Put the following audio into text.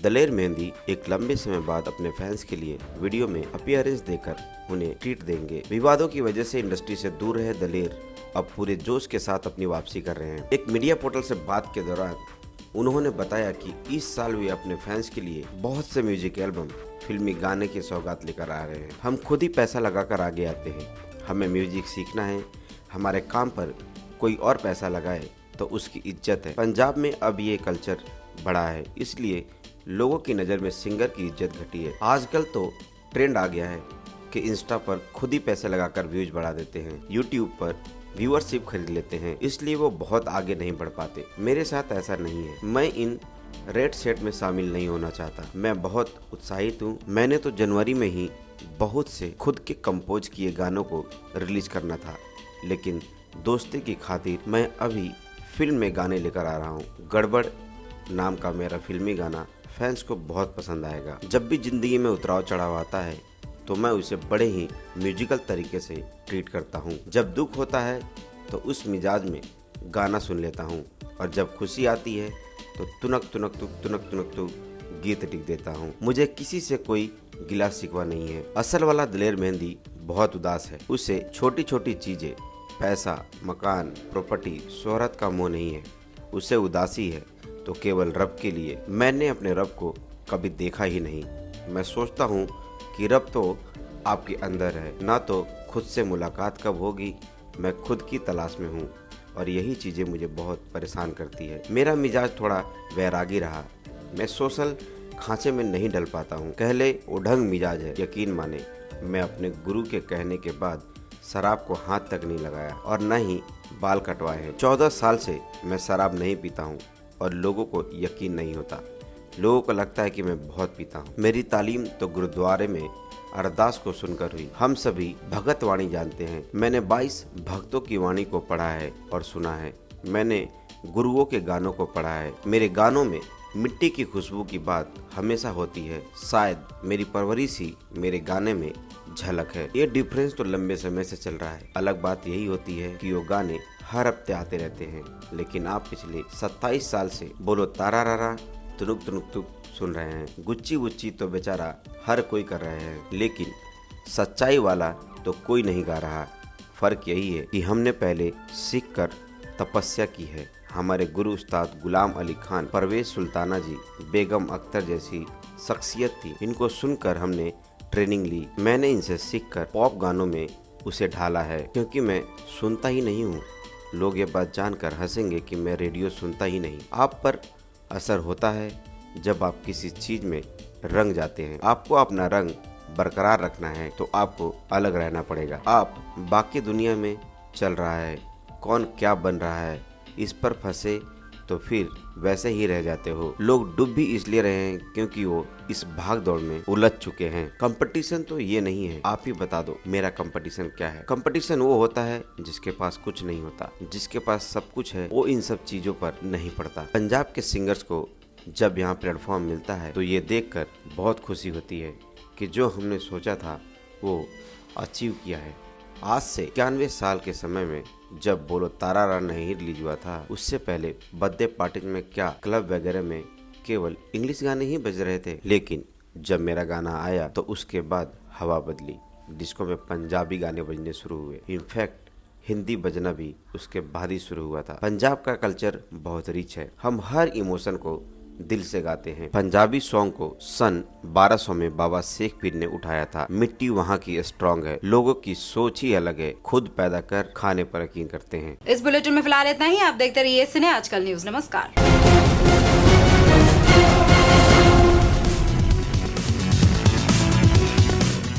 दलेर मेहंदी एक लंबे समय बाद अपने फैंस के लिए वीडियो में अपीयरेंस देकर उन्हें ट्रीट देंगे। विवादों की वजह से इंडस्ट्री से दूर रहे दलेर अब पूरे जोश के साथ अपनी वापसी कर रहे हैं। एक मीडिया पोर्टल से बात के दौरान उन्होंने बताया कि इस साल वे अपने फैंस के लिए बहुत से म्यूजिक एल्बम, फिल्मी गाने की सौगात लेकर आ रहे हैं। हम खुद ही पैसा लगाकर आगे आते हैं। हमें म्यूजिक सीखना है। हमारे काम पर कोई और पैसा लगाए तो उसकी इज्जत है। पंजाब में अब ये कल्चर बढ़ा है, इसलिए लोगों की नज़र में सिंगर की इज्जत घटी है। आजकल तो ट्रेंड आ गया है कि इंस्टा पर खुद ही पैसे लगाकर व्यूज बढ़ा देते हैं, यूट्यूब पर व्यूअरशिप खरीद लेते हैं, इसलिए वो बहुत आगे नहीं बढ़ पाते। मेरे साथ ऐसा नहीं है। मैं इन रेड सेट में शामिल नहीं होना चाहता। मैं बहुत उत्साहित हूँ। मैंने तो जनवरी में ही बहुत से खुद के कंपोज किए गानों को रिलीज करना था, लेकिन दोस्ती की खातिर मैं अभी फिल्म में गाने लेकर आ रहा हूँ। गड़बड़ नाम का मेरा फिल्मी गाना फैंस को बहुत पसंद आएगा। जब भी जिंदगी में उतराव चढ़ाव आता है तो मैं उसे बड़े ही म्यूजिकल तरीके से ट्रीट करता हूँ। जब दुख होता है तो उस मिजाज में गाना सुन लेता हूँ, और जब खुशी आती है तो तुनक तुनक तुक तुनक तुनक तुक गीत लिख देता हूँ। मुझे किसी से कोई गिला शिकवा नहीं है। असल वाला दलेर मेहंदी बहुत उदास है। उसे छोटी छोटी चीजें, पैसा, मकान, प्रॉपर्टी, शोहरत का मोह नहीं है। उसे उदासी है तो केवल रब के लिए। मैंने अपने रब को कभी देखा ही नहीं। मैं सोचता हूँ कि रब तो आपके अंदर है, ना तो खुद से मुलाकात कब होगी। मैं खुद की तलाश में हूँ और यही चीज़ें मुझे बहुत परेशान करती है। मेरा मिजाज थोड़ा वैरागी रहा। मैं सोशल खांचे में नहीं डल पाता हूँ। कहले उढ़ंग मिजाज है। यकीन माने, मैं अपने गुरु के कहने के बाद शराब को हाथ तक नहीं लगाया और न ही बाल कटवाए हैं। 14 साल से मैं शराब नहीं पीता हूँ और लोगों को यकीन नहीं होता। लोगों को लगता है कि मैं बहुत पीता हूँ। मेरी तालीम तो गुरुद्वारे में अरदास को सुनकर हुई। हम सभी भगत वाणी जानते हैं। मैंने 22 भक्तों की वाणी को पढ़ा है और सुना है। मैंने गुरुओं के गानों को पढ़ा है। मेरे गानों में मिट्टी की खुशबू की बात हमेशा होती है। शायद मेरी परवरिश ही मेरे गाने में झलक है। ये डिफरेंस तो लंबे समय से चल रहा है। अलग बात यही होती है कि वो गाने हर हफ्ते आते रहते हैं, लेकिन आप पिछले 27 साल से बोलो तारा रारा तुनुक तुनुक तुक सुन रहे हैं। गुच्ची गुच्ची तो बेचारा हर कोई कर रहे हैं, लेकिन सच्चाई वाला तो कोई नहीं गा रहा। फर्क यही है कि हमने पहले सीख कर तपस्या की है। हमारे गुरु उस्ताद गुलाम अली खान, परवेज सुल्ताना जी, बेगम अख्तर जैसी शख्सियत थी। इनको सुनकर हमने ट्रेनिंग ली। मैंने इनसे सीखकर पॉप गानों में उसे ढाला है, क्योंकि मैं सुनता ही नहीं हूँ। लोग ये बात जानकर हंसेंगे कि मैं रेडियो सुनता ही नहीं। आप पर असर होता है जब आप किसी चीज में रंग जाते हैं। आपको अपना रंग बरकरार रखना है तो आपको अलग रहना पड़ेगा। आप बाकी दुनिया में चल रहा है, कौन क्या बन रहा है, इस पर फंसे तो फिर वैसे ही रह जाते हो। लोग डूब भी इसलिए रहे हैं क्योंकि वो इस भाग दौड़ में उलझ चुके हैं। कंपटीशन तो ये नहीं है। आप ही बता दो मेरा कंपटीशन क्या है। कंपटीशन वो होता है जिसके पास कुछ नहीं होता। जिसके पास सब कुछ है वो इन सब चीजों पर नहीं पड़ता। पंजाब के सिंगर्स को जब यहाँ प्लेटफॉर्म मिलता है तो ये देखकर बहुत खुशी होती है कि जो हमने सोचा था वो अचीव किया है। आज से 91 साल के समय में जब बोलो तारा रा नहीं रिलीज हुआ था, उससे पहले बर्थडे पार्टी में क्या क्लब वगैरह में केवल इंग्लिश गाने ही बज रहे थे। लेकिन जब मेरा गाना आया तो उसके बाद हवा बदली। डिस्को में पंजाबी गाने बजने शुरू हुए। इनफैक्ट हिंदी बजना भी उसके बाद ही शुरू हुआ था। पंजाब का कल्चर बहुत रिच है। हम हर इमोशन को दिल से गाते हैं। पंजाबी सॉन्ग को सन 1200 में बाबा शेख पीर ने उठाया था। मिट्टी वहाँ की स्ट्रॉन्ग है। लोगों की सोच ही अलग है। खुद पैदा कर खाने पर यकीन करते हैं। इस बुलेटिन में फिलहाल इतना ही। आप देखते रहिए सिने आजकल न्यूज। नमस्कार।